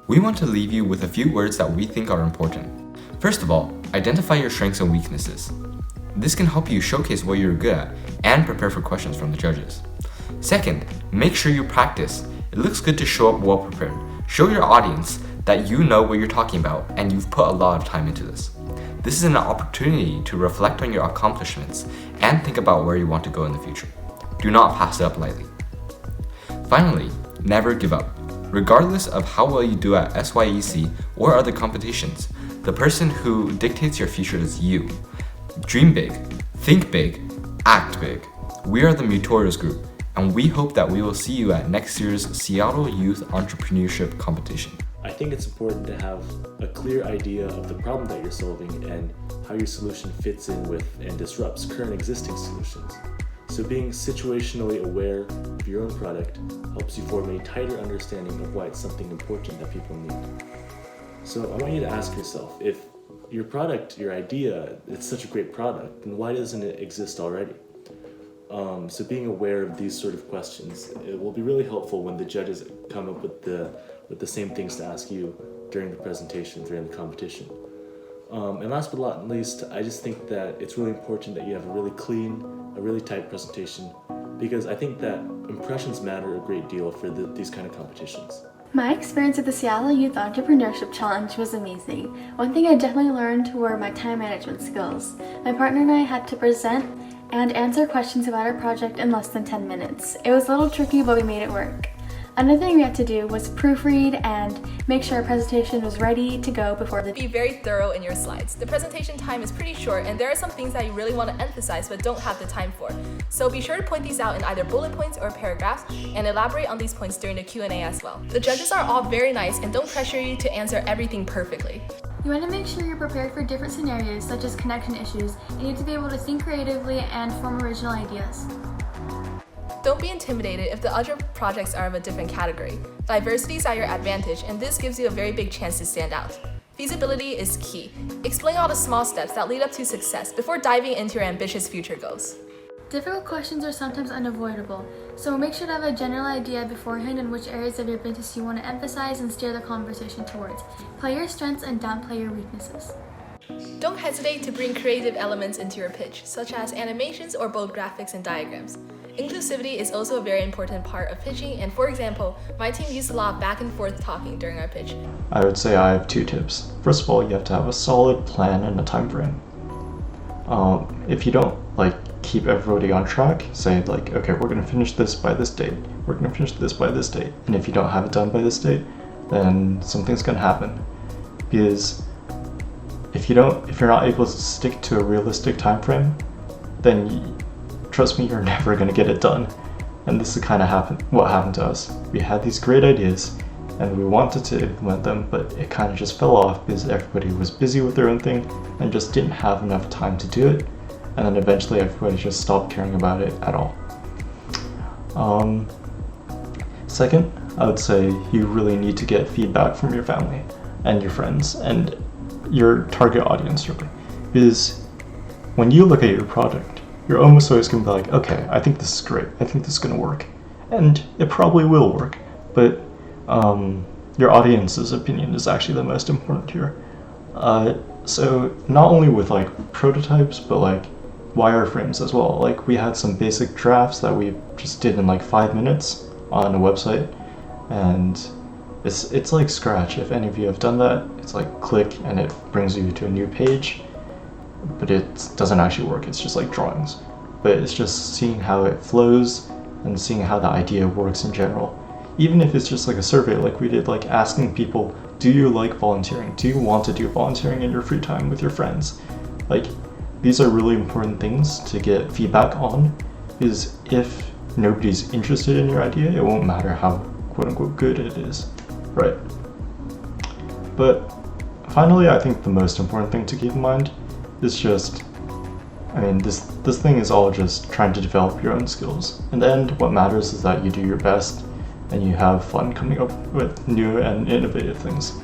We want to leave you with a few words that we think are important. First of all, identify your strengths and weaknesses. This can help you showcase what you're good at and prepare for questions from the judges. Second, make sure you practice. It looks good to show up well prepared. Show your audience that you know what you're talking about and you've put a lot of time into this. This is an opportunity to reflect on your accomplishments and think about where you want to go in the future. Do not pass it up lightly. Finally, never give up. Regardless of how well you do at SYEC or other competitions, the person who dictates your future is you. Dream big, think big, act big. We are the Mutorials Group, and we hope that we will see you at next year's Seattle Youth Entrepreneurship competition. I think it's important to have a clear idea of the problem that you're solving and how your solution fits in with and disrupts current existing solutions. So being situationally aware of your own product helps you form a tighter understanding of why it's something important that people need. So I want you to ask yourself, if your product, your idea, it's such a great product, then why doesn't it exist already? So being aware of these sort of questions, it will be really helpful when the judges come up with the same things to ask you during the presentation, during the competition. And last but not least, I just think that it's really important that you have a really clean, a really tight presentation, because I think that impressions matter a great deal for these kind of competitions. My experience at the Seattle Youth Entrepreneurship Challenge was amazing. One thing I definitely learned were my time management skills. My partner and I had to present and answer questions about our project in less than 10 minutes. It was a little tricky, but we made it work. Another thing we had to do was proofread and make sure our presentation was ready to go before the Be very thorough in your slides. The presentation time is pretty short and there are some things that you really want to emphasize but don't have the time for. So be sure to point these out in either bullet points or paragraphs and elaborate on these points during the Q&A as well. The judges are all very nice and don't pressure you to answer everything perfectly. You want to make sure you're prepared for different scenarios such as connection issues. You need to be able to think creatively and form original ideas. Don't be intimidated if the other projects are of a different category. Diversity is at your advantage, and this gives you a very big chance to stand out. Feasibility is key. Explain all the small steps that lead up to success before diving into your ambitious future goals. Difficult questions are sometimes unavoidable, so make sure to have a general idea beforehand in which areas of your business you want to emphasize and steer the conversation towards. Play your strengths and downplay your weaknesses. Don't hesitate to bring creative elements into your pitch, such as animations or bold graphics and diagrams. Inclusivity is also a very important part of pitching, and for example, my team used a lot of back and forth talking during our pitch. I would say I have 2 tips. First of all, you have to have a solid plan and a time frame. If you don't keep everybody on track, say okay, we're going to finish this by this date, we're going to finish this by this date, and if you don't have it done by this date, then something's going to happen. Because if you're not able to stick to a realistic time frame, then trust me, you're never going to get it done. And this is kind of what happened to us. We had these great ideas and we wanted to implement them, but it kind of just fell off because everybody was busy with their own thing and just didn't have enough time to do it. And then eventually everybody just stopped caring about it at all. Second, I would say you really need to get feedback from your family and your friends and your target audience, really. Because when you look at your product, you're almost always going to be like, okay, I think this is great. I think this is going to work. And it probably will work. But your audience's opinion is actually the most important here. So not only with prototypes, but wireframes as well. We had some basic drafts that we just did in 5 minutes on a website. And it's like Scratch. If any of you have done that, it's click and it brings you to a new page. But it doesn't actually work. It's just drawings. But it's just seeing how it flows and seeing how the idea works in general. Even if it's just a survey we did, asking people, do you like volunteering? Do you want to do volunteering in your free time with your friends? These are really important things to get feedback on, because if nobody's interested in your idea, it won't matter how quote-unquote good it is, right? But finally, I think the most important thing to keep in mind is just, this thing is all just trying to develop your own skills. In the end, what matters is that you do your best and you have fun coming up with new and innovative things.